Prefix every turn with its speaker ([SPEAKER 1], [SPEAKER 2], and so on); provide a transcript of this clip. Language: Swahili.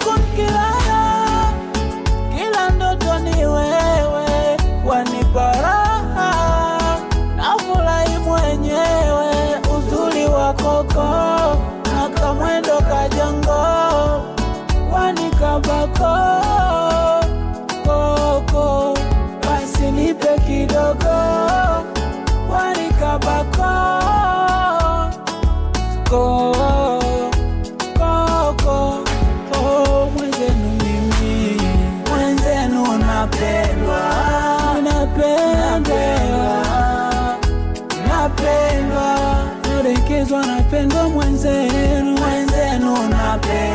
[SPEAKER 1] usiku nikilala, kila ndoto ni wewe, wanipa raha, nafurahi mwenyewe, uzuri wa koko na kamwendo kajango, wanikabako koko, basi nipe kidogo, wanikabako koko, mwenzenu mimi, mwenzenu napendwa, nadekezwa, napendwa mwenzenu, mwenzenu napendwa.